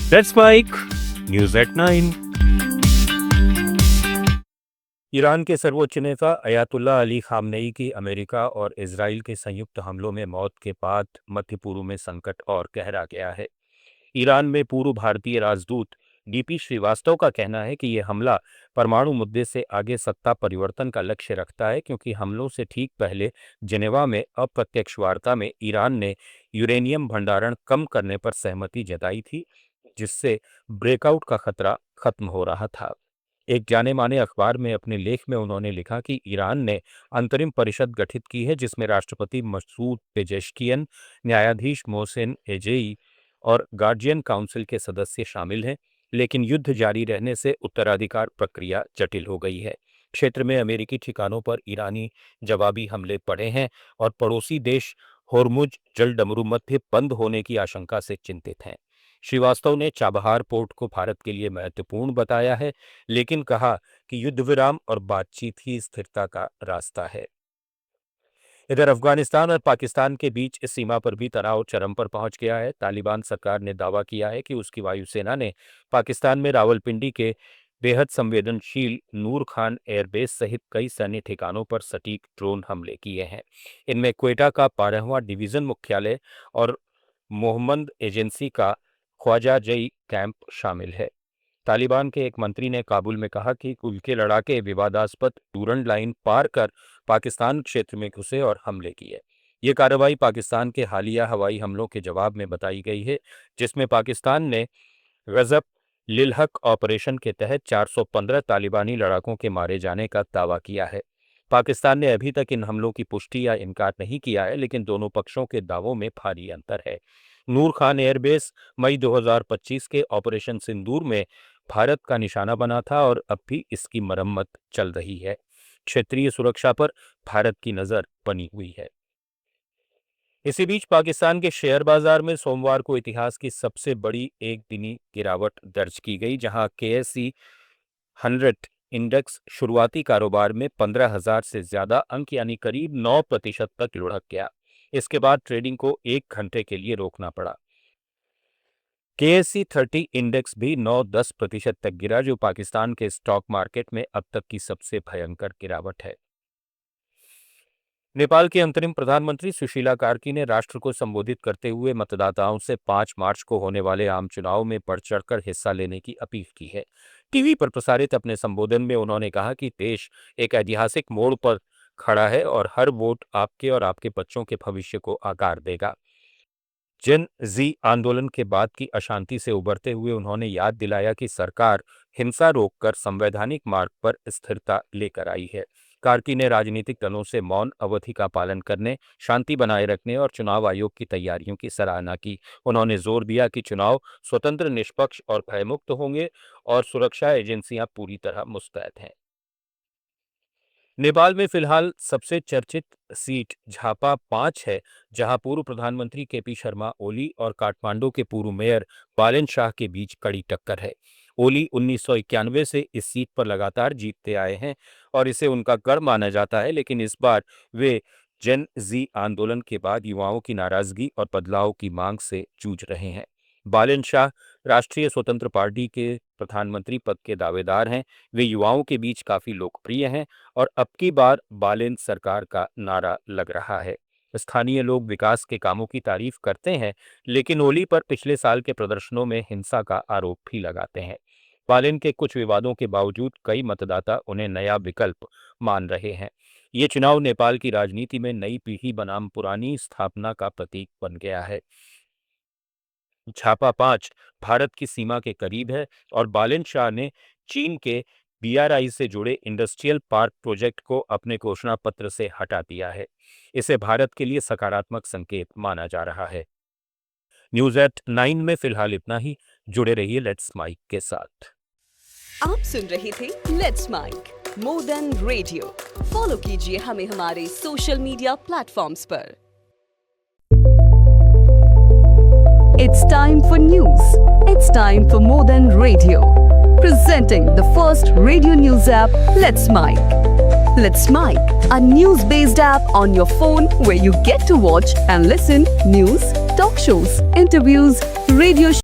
That's Mike, News at 9। Iran के सर्वोच्च नेता अयातुल्ला अली खामनेई की अमेरिका और इजराइल के संयुक्त हमलों में मौत के बाद मध्य पूर्व में संकट और गहरा गया है। ईरान में पूर्व भारतीय राजदूत डीपी श्रीवास्तव का कहना है कि यह हमला परमाणु मुद्दे से आगे सत्ता परिवर्तन का लक्ष्य रखता है, क्योंकि हमलों से ठीक पहले जिनेवा में अप्रत्यक्ष वार्ता में ईरान ने यूरेनियम भंडारण कम करने पर सहमति जताई थी, जिससे ब्रेकआउट का खतरा खत्म हो रहा था। एक जाने माने अखबार में अपने लेख में उन्होंने लिखा कि ईरान ने अंतरिम परिषद गठित की है, जिसमें राष्ट्रपति मसूद पेजेश्कियन, न्यायाधीश मोहसिन एजेई और गार्जियन काउंसिल के सदस्य शामिल हैं, लेकिन युद्ध जारी रहने से उत्तराधिकार प्रक्रिया जटिल हो गई है। क्षेत्र में अमेरिकी ठिकानों पर ईरानी जवाबी हमले पड़े हैं और पड़ोसी देश होर्मुज जलडमरू मध्य बंद होने की आशंका से चिंतित हैं। श्रीवास्तव ने चाबहार पोर्ट को भारत के लिए महत्वपूर्ण बताया है, लेकिन कहा कि युद्ध विराम और बातचीत ही स्थिरता का रास्ता है। इधर अफगानिस्तान और पाकिस्तान के बीच इस सीमा पर भी तनाव चरम पर पहुंच गया है। तालिबान सरकार ने दावा किया है कि उसकी वायुसेना ने पाकिस्तान में रावलपिंडी के बेहद संवेदनशील नूर खान एयरबेस सहित कई सैन्य ठिकानों पर सटीक ड्रोन हमले किए हैं। इनमें क्वेटा का 12वां डिवीजन मुख्यालय और मोहम्मद एजेंसी का ख्वाजा जई कैंप शामिल है। तालिबान के एक मंत्री ने काबुल में कहा कि उनके लड़ाके विवादास्पद डूरंड लाइन पार कर पाकिस्तान क्षेत्र में घुसे और हमले किए। ये कार्रवाई पाकिस्तान के हालिया हवाई हमलों के जवाब में बताई गई है, जिसमें पाकिस्तान ने गजब लिलहक ऑपरेशन के तहत 415 तालिबानी लड़ाकों के मारे जाने का दावा किया है। पाकिस्तान ने अभी तक इन हमलों की पुष्टि या इनकार नहीं किया है, लेकिन दोनों पक्षों के दावों में भारी अंतर है। नूर खान एयरबेस मई 2025 के ऑपरेशन सिंदूर में भारत का निशाना बना था और अब भी इसकी मरम्मत चल रही है। क्षेत्रीय सुरक्षा पर भारत की नजर बनी हुई है। इसी बीच पाकिस्तान के शेयर बाजार में सोमवार को इतिहास की सबसे बड़ी एक दिनी गिरावट दर्ज की गई, जहां KSE 100 इंडेक्स शुरुआती कारोबार में 15,000 से ज्यादा अंक यानी करीब 9% तक लुढ़क गया। इसके बाद ट्रेडिंग को 1 घंटे के लिए रोकना पड़ा। KSE 30 इंडेक्स भी 9-10% तक गिरा, जो पाकिस्तान के स्टॉक मार्केट में अब तक की सबसे भयंकर गिरावट है। नेपाल के अंतरिम प्रधानमंत्री सुशीला कार्की ने राष्ट्र को संबोधित करते हुए मतदाताओं से 5 मार्च को होने वाले आम चुनाव में बढ़ चढ़कर हिस्सा लेने की अपील की है। टीवी पर प्रसारित अपने संबोधन में उन्होंने कहा कि देश एक ऐतिहासिक मोड़ पर खड़ा है और हर वोट आपके और आपके बच्चों के भविष्य को आकार देगा। जेन जी आंदोलन के बाद की अशांति से उबरते हुए उन्होंने याद दिलाया कि सरकार हिंसा रोककर संवैधानिक मार्ग पर स्थिरता लेकर आई है। कार्की ने राजनीतिक दलों से मौन अवधि का पालन करने, शांति बनाए रखने और चुनाव आयोग की तैयारियों की सराहना की। उन्होंने जोर दिया कि चुनाव स्वतंत्र, निष्पक्ष और भयमुक्त होंगे और सुरक्षा एजेंसियां पूरी तरह मुस्तैद हैं। नेपाल में फिलहाल सबसे चर्चित सीट झापा 5 है, जहां पूर्व प्रधानमंत्री KP शर्मा ओली और काठमांडू के पूर्व मेयर बालेन शाह के बीच कड़ी टक्कर है। ओली 1991 से इस सीट पर लगातार जीतते आए हैं और इसे उनका गढ़ माना जाता है, लेकिन इस बार वे जेन जी आंदोलन के बाद युवाओं की नाराजगी और बदलाव की मांग से जूझ रहे हैं। बालेन शाह राष्ट्रीय स्वतंत्र पार्टी के प्रधानमंत्री पद के दावेदार हैं। वे युवाओं के बीच काफी लोकप्रिय हैं और अब की बार बालेन सरकार का नारा लग रहा है। स्थानीय लोग विकास के कामों की तारीफ करते हैं, लेकिन ओली पर पिछले साल के प्रदर्शनों में हिंसा का आरोप भी लगाते हैं। बालेन के कुछ विवादों के बावजूद कई मतदाता उन्हें नया विकल्प मान रहे हैं। ये चुनाव नेपाल की राजनीति में नई पीढ़ी बनाम पुरानी स्थापना का प्रतीक बन गया है। झापा 5 भारत की सीमा के करीब है और बालेन शाह ने चीन के BRI से जुड़े इंडस्ट्रियल पार्क प्रोजेक्ट को अपने घोषणा पत्र से हटा दिया है। इसे भारत के लिए सकारात्मक संकेत माना जा रहा है। न्यूज एट 9 में फिलहाल इतना ही। जुड़े रहिए लेट्स माइक के साथ। आप सुन रहे थे let's mike more than radio. Follow कीजिए हमें हमारे सोशल मीडिया प्लेटफॉर्म्स पर। It's time for news. It's time for More Than Radio. Presenting the first radio news app, Let's Mike. Let's Mike, a news-based app on your phone where you get to watch and listen news, talk shows, interviews, radio